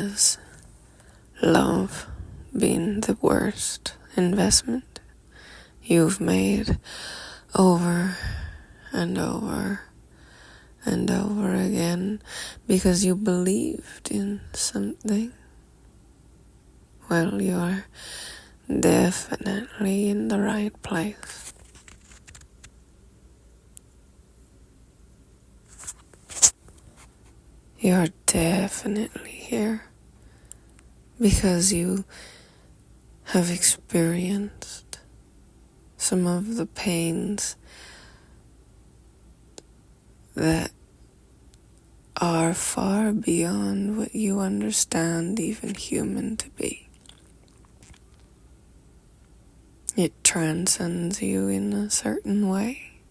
has love been the worst investment you've made over and over and over again because you believed in something? Well, you're definitely in the right place. You're definitely here because you have experienced some of the pains that are far beyond what you understand even human to be. It transcends you in a certain way.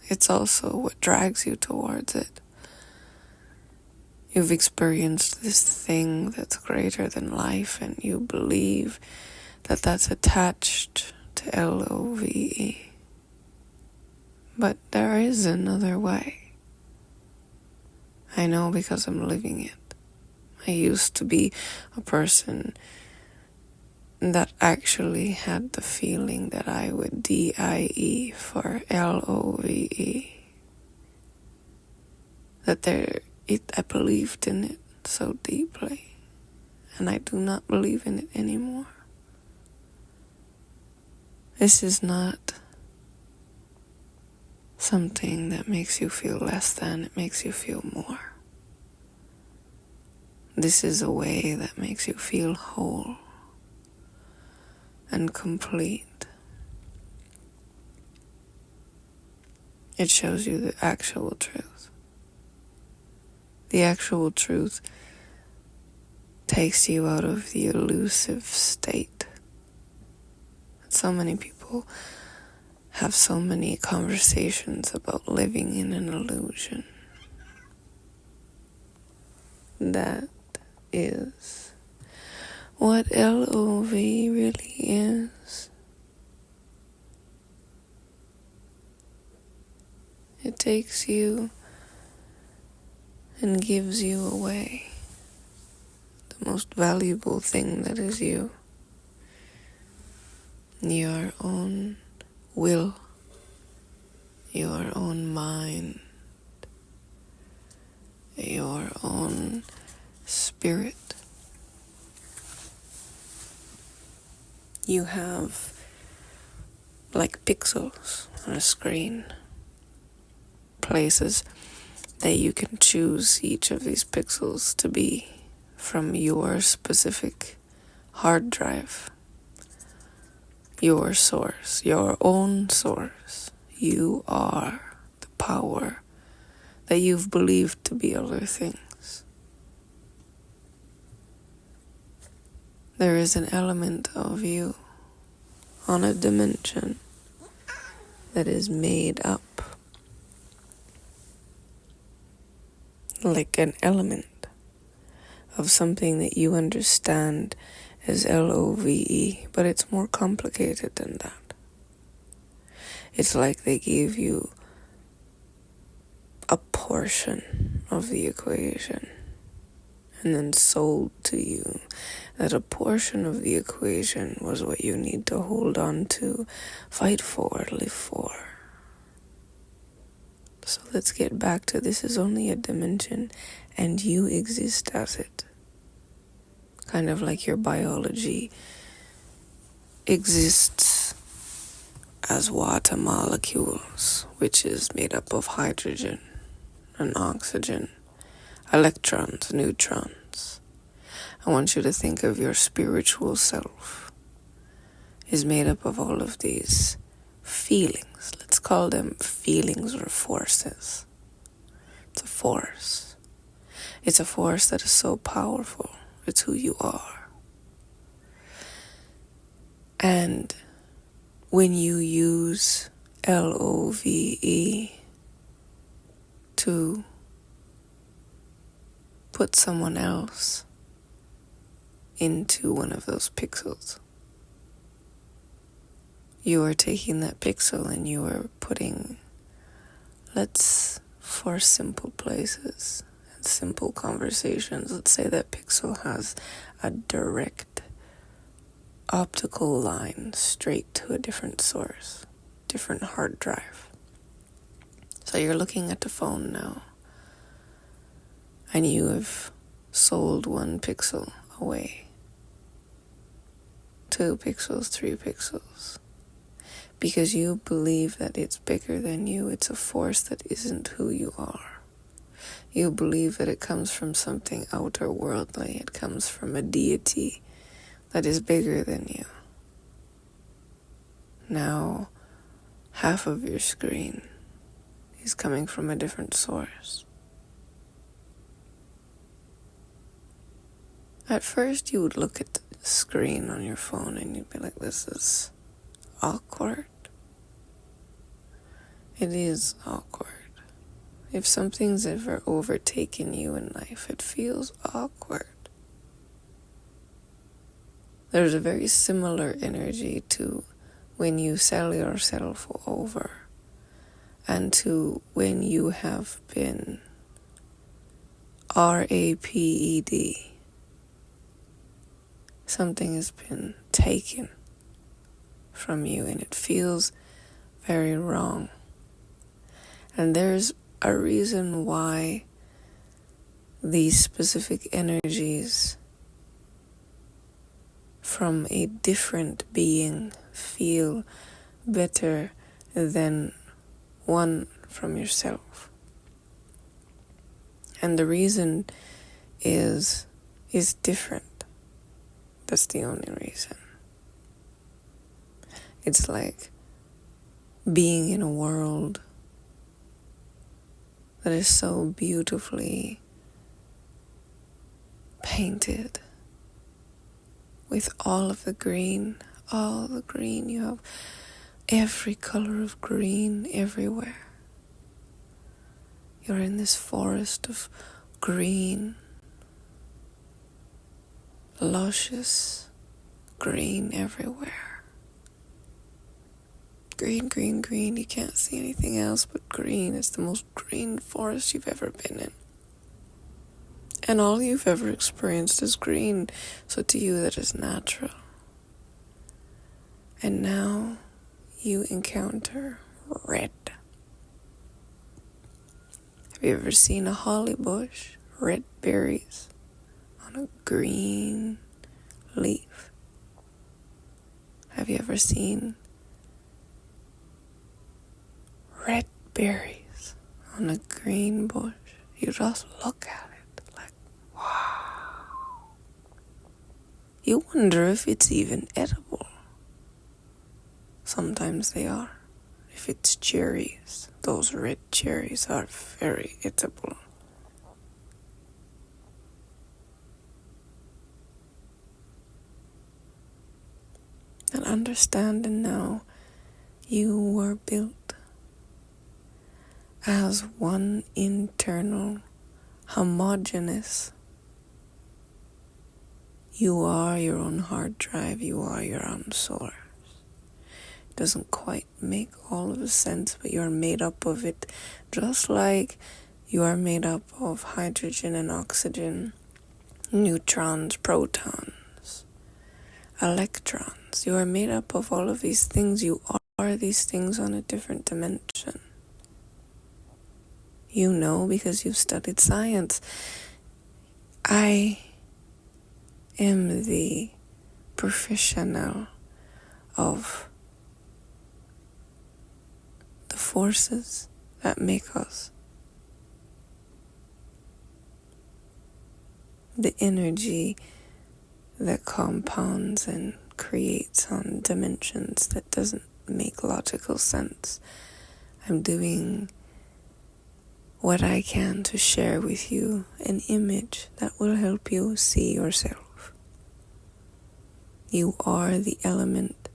It's also what drags you towards it. You've experienced this thing that's greater than life, and you believe that that's attached to LOVE. But there is another way. I know because I'm living it. I used to be a person that actually had the feeling that I would DIE for LOVE. I believed in it so deeply, and I do not believe in it anymore. This is not something that makes you feel less than, it makes you feel more. This is a way that makes you feel whole and complete. It shows you the actual truth. The actual truth takes you out of the elusive state. So many people have so many conversations about living in an illusion. That is what LOV really is. It takes you and gives you away the most valuable thing that is you. Your own will, your own mind, your own spirit. You have like pixels on a screen, places that you can choose each of these pixels to be from your specific hard drive, your source, your own source. You are the power that you've believed to be other things. There is an element of you on a dimension that is made up like an element of something that you understand as LOVE, but it's more complicated than that. It's like they gave you a portion of the equation and then sold to you that a portion of the equation was what you need to hold on to, fight for, live for. So let's get back to this is only a dimension and you exist as it. Kind of like your biology exists as water molecules, which is made up of hydrogen and oxygen, electrons, neutrons. I want you to think of your spiritual self is made up of all of these feelings. Let's call them feelings or forces. It's a force. It's a force that is so powerful. It's who you are. And when you use LOVE to put someone else into one of those pixels, you are taking that pixel and you are putting, let's, for simple places and simple conversations. Let's say that pixel has a direct optical line straight to a different source, different hard drive. So you're looking at the phone now, and you have sold 1 pixel away, 2 pixels, 3 pixels, because you believe that it's bigger than you. It's a force that isn't who you are. You believe that it comes from something outer worldly. It comes from a deity that is bigger than you. Now, half of your screen is coming from a different source. At first, you would look at the screen on your phone and you'd be like, this is awkward. It is awkward. If something's ever overtaken you in life, it feels awkward. There's a very similar energy to when you sell yourself over and to when you have been raped. Something has been taken from you and it feels very wrong. And there's a reason why these specific energies from a different being feel better than one from yourself. And the reason is different. That's the only reason. It's like being in a world that is so beautifully painted with all of the green, you have every color of green everywhere. You're in this forest of green, luscious green everywhere. Green, green, green. You can't see anything else but green. It's the most green forest you've ever been in. And all you've ever experienced is green. So to you, that is natural. And now you encounter red. Have you ever seen a holly bush? Red berries on a green leaf. Have you ever seen red berries on a green bush? You just look at it like, wow. You wonder if it's even edible. Sometimes they are. If it's cherries, those red cherries are very edible. And understanding now, you were built as one internal, homogeneous. You are your own hard drive, you are your own source. It doesn't quite make all of the sense, but you're made up of it, just like you are made up of hydrogen and oxygen, neutrons, protons, electrons. You are made up of all of these things. You are these things on a different dimension. You know because you've studied science. I am the professional of the forces that make us. The energy that compounds and creates on dimensions that doesn't make logical sense. I'm doing what I can to share with you an image that will help you see yourself. You are the element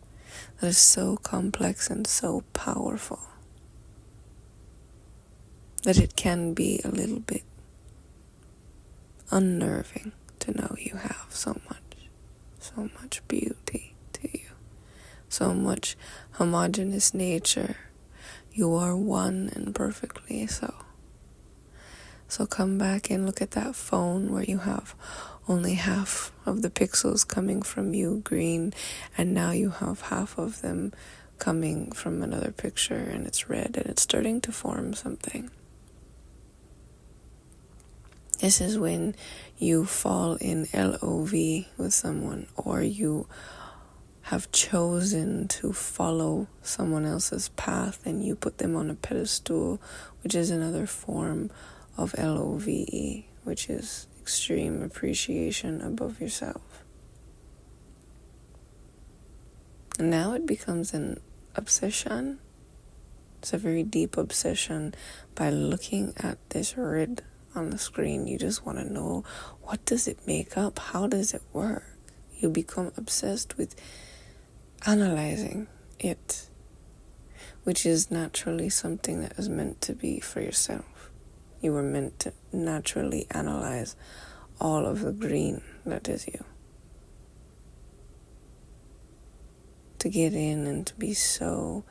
that is so complex and so powerful that it can be a little bit unnerving to know you have so much beauty to you, so much homogeneous nature. You are one and perfectly so. So come back and look at that phone where you have only half of the pixels coming from you, green, and now you have half of them coming from another picture, and it's red, and it's starting to form something. This is when you fall in love with someone, or you have chosen to follow someone else's path and you put them on a pedestal, which is another form of love, which is extreme appreciation above yourself. And now it becomes an obsession. It's a very deep obsession. By looking at this red on the screen, you just want to know, what does it make up? How does it work? You become obsessed with analyzing it, which is naturally something that is meant to be for yourself. You were meant to naturally analyze all of the green that is you. To get in and to be so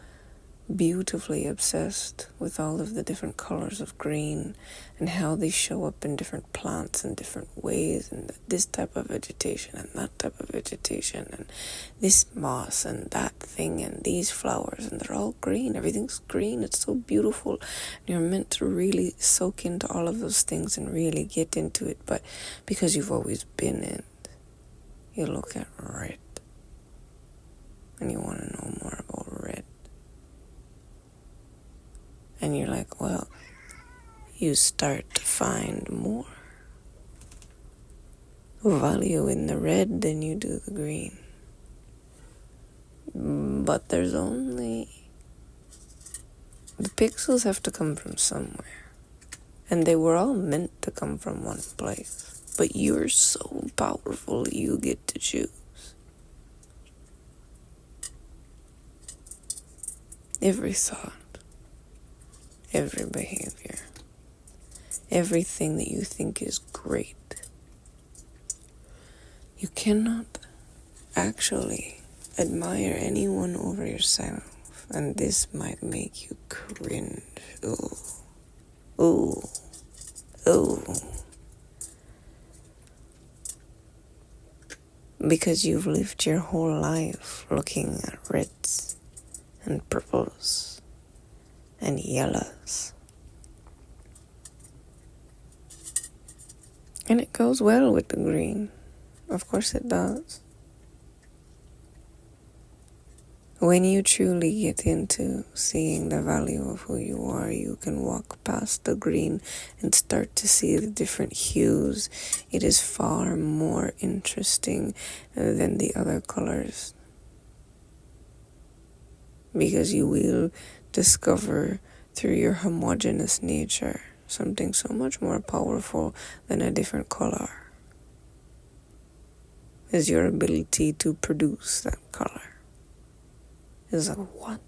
beautifully obsessed with all of the different colors of green and how they show up in different plants in different ways, and this type of vegetation and that type of vegetation and this moss and that thing and these flowers, and they're all green. Everything's green. It's so beautiful. And you're meant to really soak into all of those things and really get into it. But because you've always been in, you look at red and you want to know more about red. And you're like, well, you start to find more value in the red than you do the green. But there's only... the pixels have to come from somewhere. And they were all meant to come from one place. But you're so powerful, you get to choose. Every thought, every behavior, everything that you think is great. You cannot actually admire anyone over yourself, and this might make you cringe. Ooh. Because you've lived your whole life looking at reds and purples and yellows. And it goes well with the green. Of course it does. When you truly get into seeing the value of who you are, you can walk past the green and start to see the different hues. It is far more interesting than the other colors, because you will discover through your homogeneous nature something so much more powerful than a different color is your ability to produce that color. It's like, what?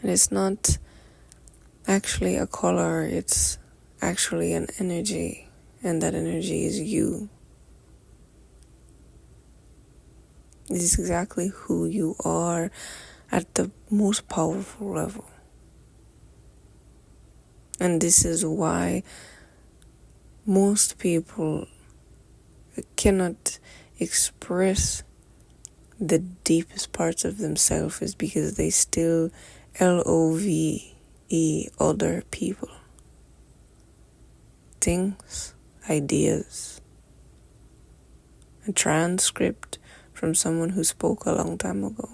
And it's not actually a color, it's actually an energy, and that energy is you. This is exactly who you are at the most powerful level. And this is why most people cannot express the deepest parts of themselves, is because they still love other people, things, ideas, a transcript from someone who spoke a long time ago.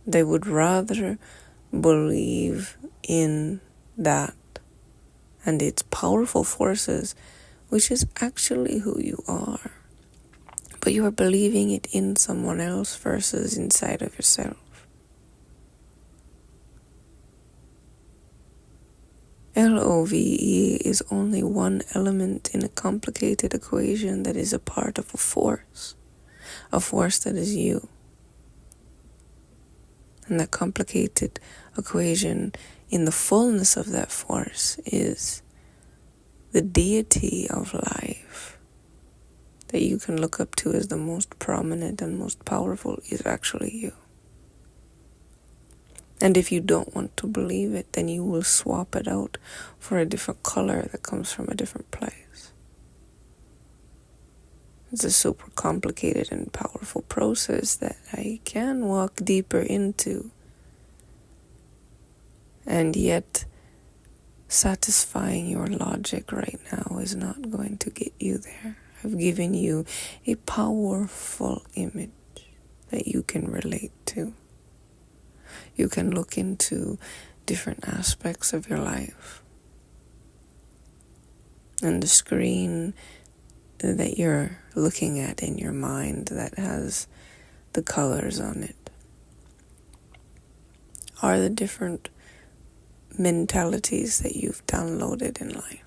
They would rather believe in that and its powerful forces, which is actually who you are. But you are believing it in someone else versus inside of yourself. LOVE is only one element in a complicated equation that is a part of a force that is you. And that complicated equation, in the fullness of that force, is the deity of life that you can look up to as the most prominent and most powerful is actually you. And if you don't want to believe it, then you will swap it out for a different color that comes from a different place. It's a super complicated and powerful process that I can walk deeper into. And yet, satisfying your logic right now is not going to get you there. I've given you a powerful image that you can relate to. You can look into different aspects of your life. And the screen that you're looking at in your mind that has the colors on it are the different mentalities that you've downloaded in life.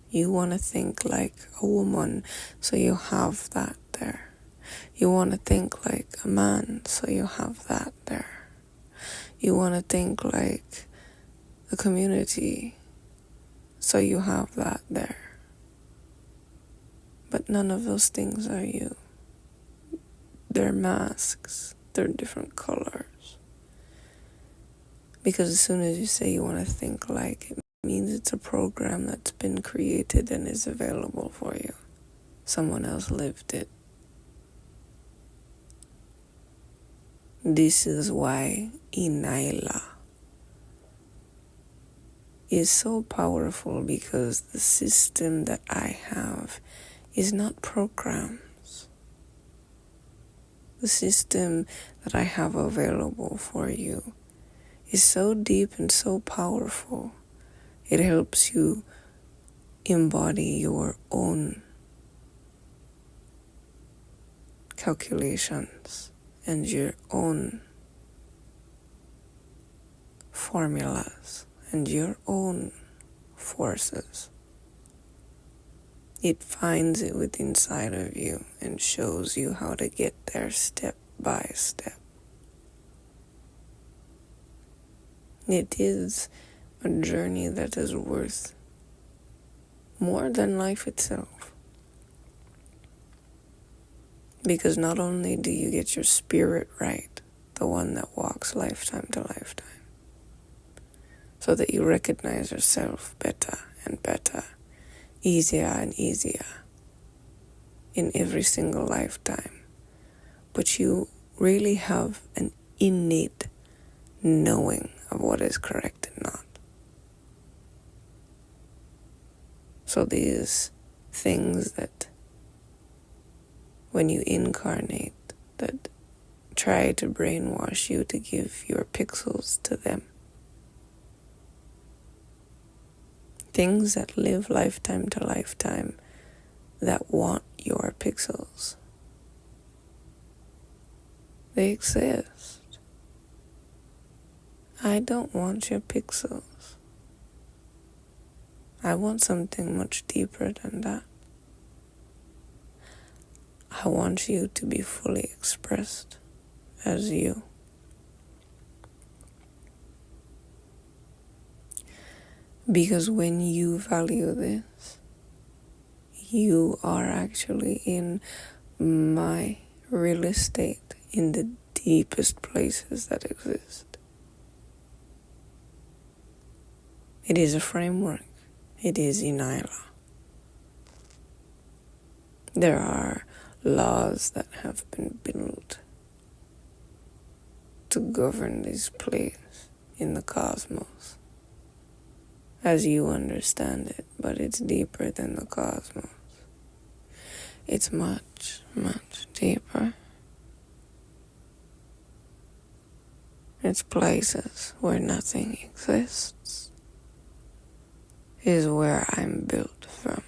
You want to think like a woman, so you have that there. You want to think like a man, so you have that there. You want to think like the community, so you have that there. But none of those things are you. They're masks. They're different colors. Because as soon as you say you want to think like, it means it's a program that's been created and is available for you. Someone else lived it. This is why ENYELAH is so powerful, because the system that I have is not programs. The system that I have available for you is so deep and so powerful. It helps you embody your own calculations and your own formulas and your own forces. It finds it within inside of you and shows you how to get there step by step. It is a journey that is worth more than life itself. Because not only do you get your spirit right, the one that walks lifetime to lifetime, so that you recognize yourself better and better, easier and easier in every single lifetime. But you really have an innate knowing of what is correct and not. So these things that when you incarnate, that try to brainwash you to give your pixels to them. Things that live lifetime to lifetime that want your pixels. They exist. I don't want your pixels. I want something much deeper than that. I want you to be fully expressed as you. Because when you value this, you are actually in my real estate in the deepest places that exist. It is a framework. It is ENYELAH. There are laws that have been built to govern this place in the cosmos as you understand it, but it's deeper than the cosmos. It's much, much deeper. It's places where nothing exists. Is where I'm built from.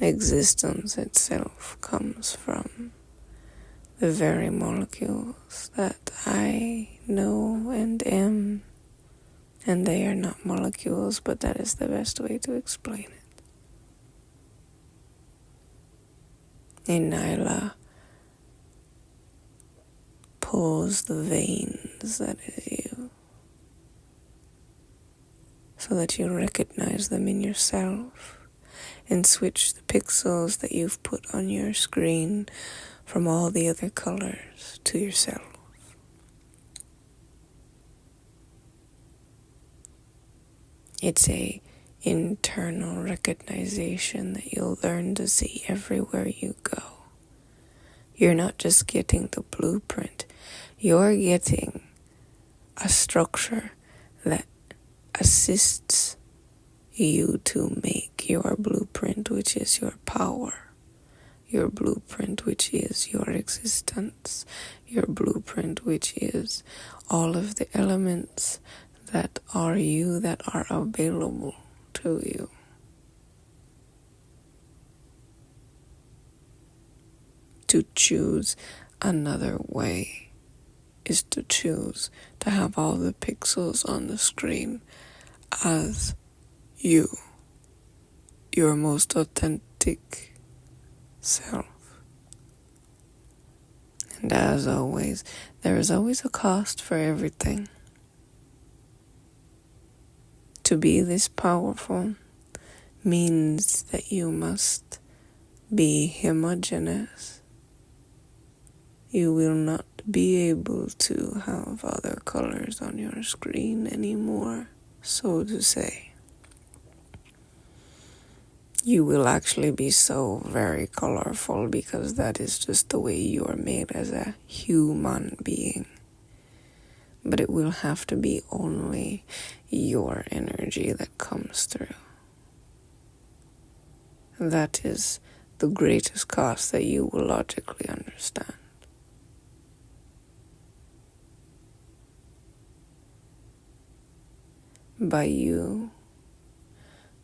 Existence itself comes from the very molecules that I know and am. And they are not molecules, but that is the best way to explain it. ENYELAH pulls the veins that is you, so that you recognize them in yourself and switch the pixels that you've put on your screen from all the other colors to yourself. It's a internal recognition that you'll learn to see everywhere you go. You're not just getting the blueprint, you're getting a structure that assists you to make your blueprint, which is your power, your blueprint, which is your existence, your blueprint, which is all of the elements that are you, that are available to you. To choose another way is to choose to have all the pixels on the screen as you, your most authentic self. And as always, there is always a cost for everything. To be this powerful means that you must be homogeneous. You will not be able to have other colors on your screen anymore, so to say. You will actually be so very colorful because that is just the way you are made as a human being. But it will have to be only your energy that comes through. That is the greatest cost that you will logically understand. By you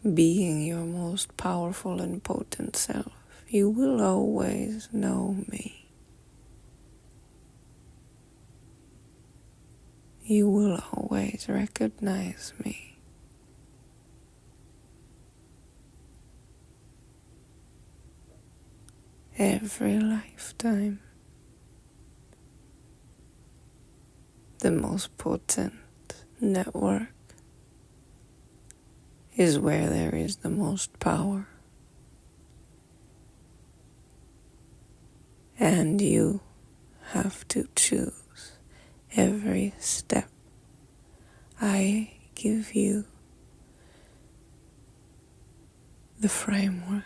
being your most powerful and potent self, you will always know me. You will always recognize me. Every lifetime, the most potent network is where there is the most power. And you have to choose every step. I give you the framework,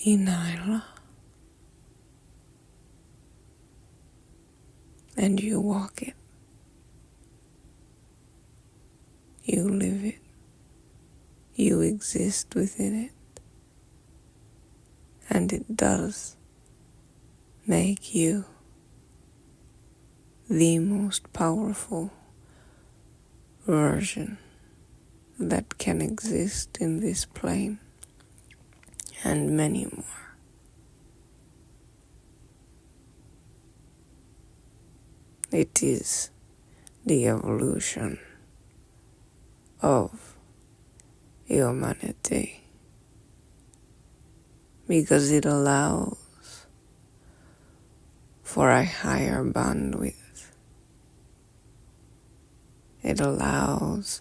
ENYELAH, and you walk it. You live it. You exist within it. And it does make you the most powerful version that can exist in this plane, and many more. It is the evolution of humanity, because it allows for a higher bandwidth. It allows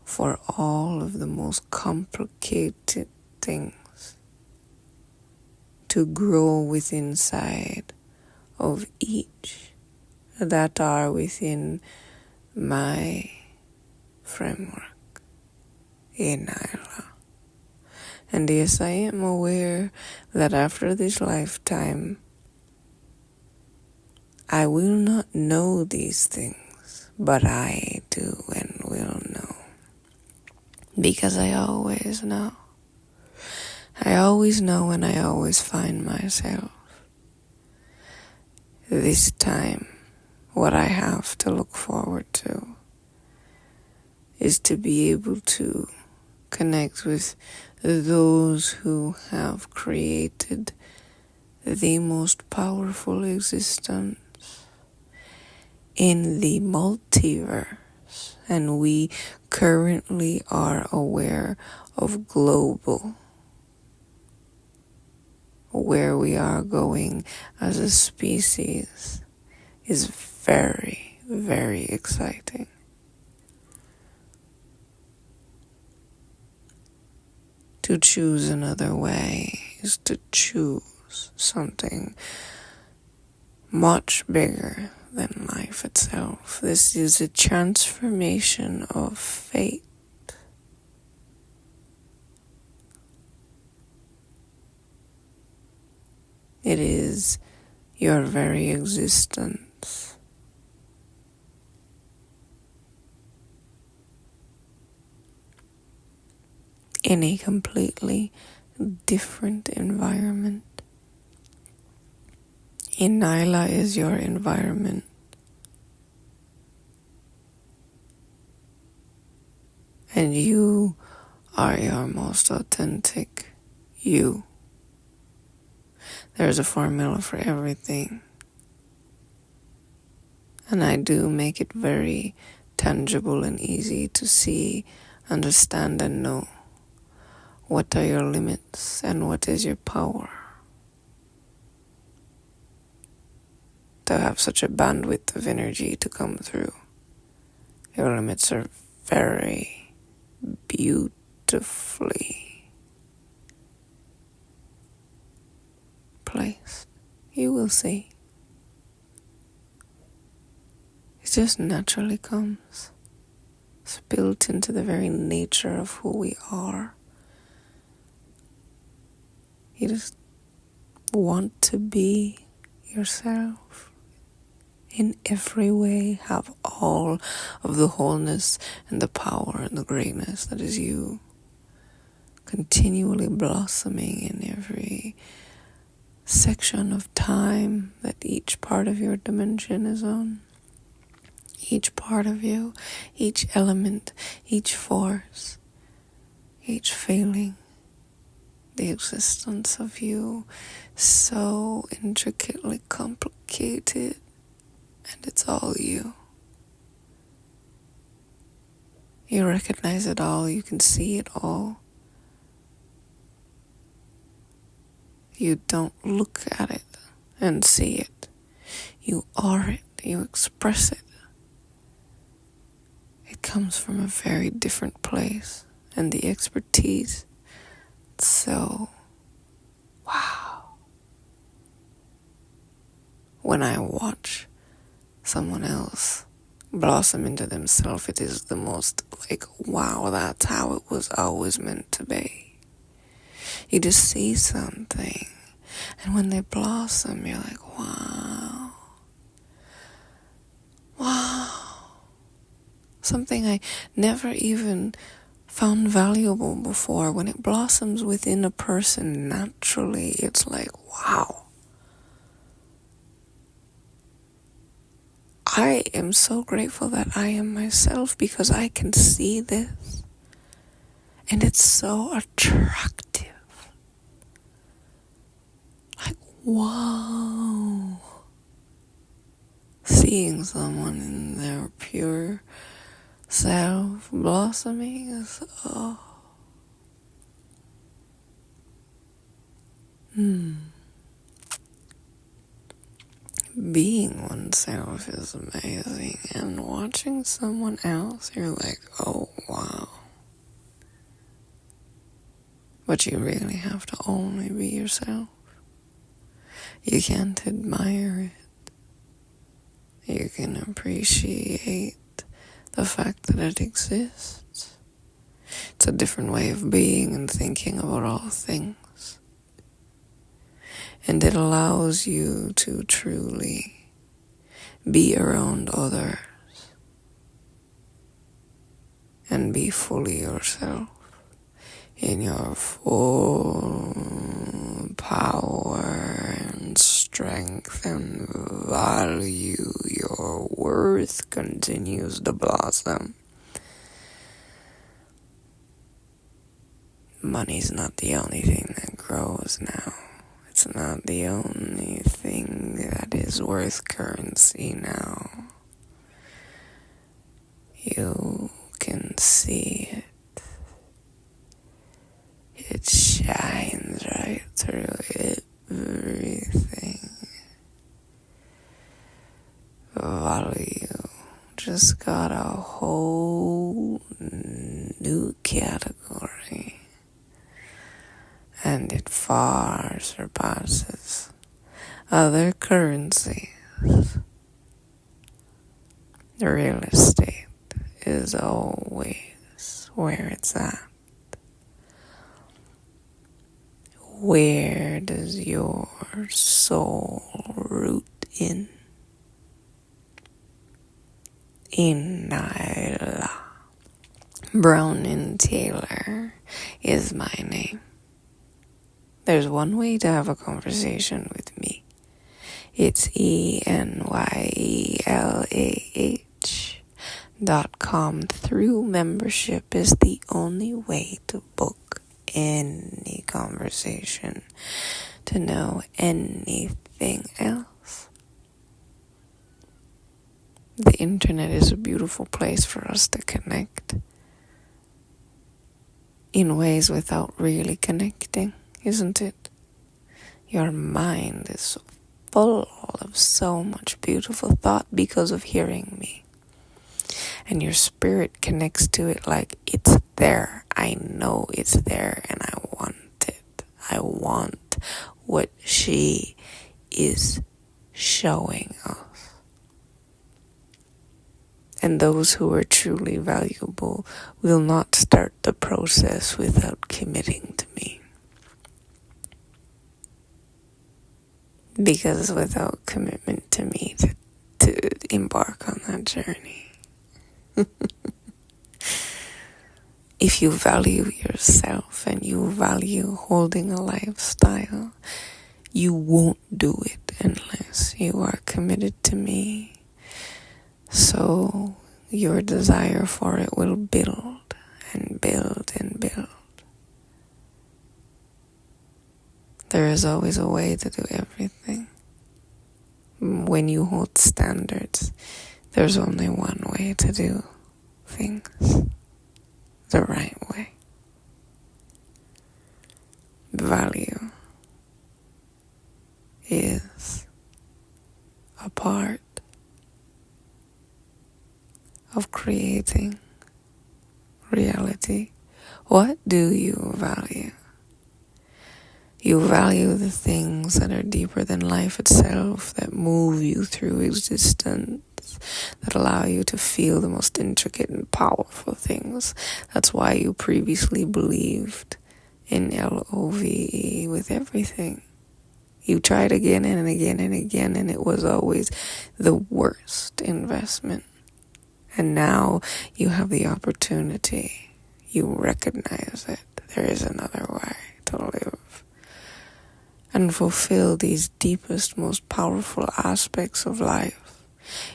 for all of the most complicated things to grow within inside of each that are within my framework, ENYELAH. And yes, I am aware that after this lifetime, I will not know these things, but I do and will know. Because I always know. I always know, and I always find myself. This time, what I have to look forward to is to be able to connect with those who have created the most powerful existence in the multiverse. And we currently are aware of global. Where we are going as a species is very, very exciting. To choose another way is to choose knows something much bigger than life itself. This is a transformation of fate. It is your very existence. In a completely different environment. ENYELAH is your environment. And you are your most authentic you. There's a formula for everything. And I do make it very tangible and easy to see, understand, and know. What are your limits and what is your power? To have such a bandwidth of energy to come through. Your limits are very beautifully placed. You will see. It just naturally comes. It's built into the very nature of who we are. You just want to be yourself. In every way, have all of the wholeness and the power and the greatness that is you, continually blossoming in every section of time that each part of your dimension is on. Each part of you, each element, each force, each feeling, the existence of you, so intricately complicated. And it's all you. You recognize it all. You can see it all. You don't look at it and see it. You are it. You express it. It comes from a very different place. And the expertise. So, wow. When I watch someone else blossom into themselves, it is the most like, wow, that's how it was always meant to be. You just see something, and when they blossom, you're like, wow. Something I never even found valuable before. When it blossoms within a person naturally, it's like, wow. I am so grateful that I am myself because I can see this. And it's so attractive. Like, wow. Seeing someone in their pure self blossoming is, Being oneself is amazing, and watching someone else, you're like, oh, wow. But you really have to only be yourself. You can't admire it. You can appreciate the fact that it exists. It's a different way of being and thinking about all things. And it allows you to truly be around others and be fully yourself in your full power and strength and value. Your worth continues to blossom. Money's not the only thing that grows now. It's not the only thing that is worth currency now. You can see it. It shines right through everything. Value just got a whole new category. and it far surpasses other currencies. The real estate is always where it's at. Where does your soul root in? ENYELAH. Brown and Taylor is my name. There's one way to have a conversation with me. It's ENYELAH.com. Through membership is the only way to book any conversation, to know anything else. The internet is a beautiful place for us to connect in ways without really connecting, isn't it? Your mind is full of so much beautiful thought because of hearing me. And your spirit connects to it like it's there. I know it's there and I want it. I want what she is showing us. And those who are truly valuable will not start the process without committing to me. Because without commitment to me to embark on that journey, if you value yourself and you value holding a lifestyle, you won't do it unless you are committed to me. So your desire for it will build and build and build. There is always a way to do everything. When you hold standards, there's only one way to do things the right way. Value is a part of creating reality. What do you value? You value the things that are deeper than life itself, that move you through existence, that allow you to feel the most intricate and powerful things. That's why you previously believed in LOVE with everything. You tried again and again and again, and it was always the worst investment. And now you have the opportunity. You recognize it. There is another way to live and fulfill these deepest, most powerful aspects of life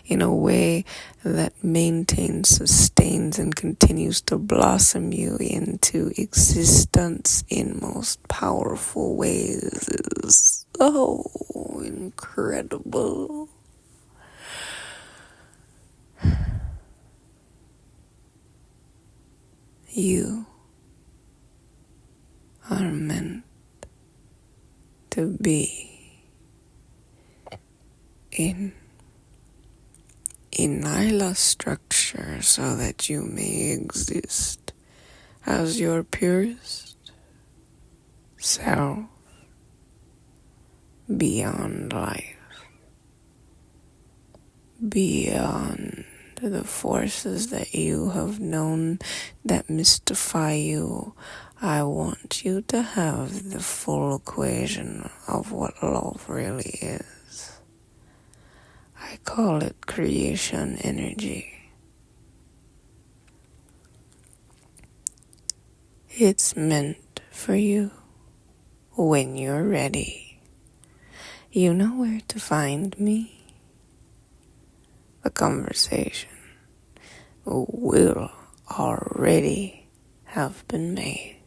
in a way that maintains, sustains, and continues to blossom you into existence in most powerful ways. Is so incredible. You are meant to be in ENYELAH structure so that you may exist as your purest self beyond life, beyond the forces that you have known that mystify you. I want you to have the full equation of what love really is. I call it creation energy. It's meant for you when you're ready. You know where to find me. The conversation will already have been made.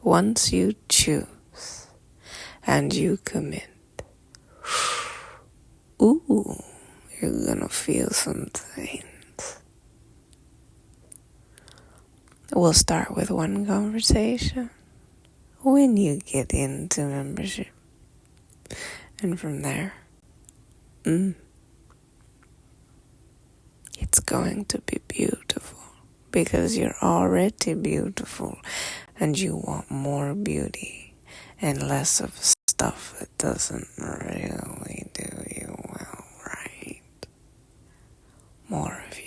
Once you choose and you commit, ooh, you're gonna feel some things. We'll start with one conversation when you get into membership. And from there, it's going to be beautiful because you're already beautiful and you want more beauty and less of stuff that doesn't really do you well, right? More of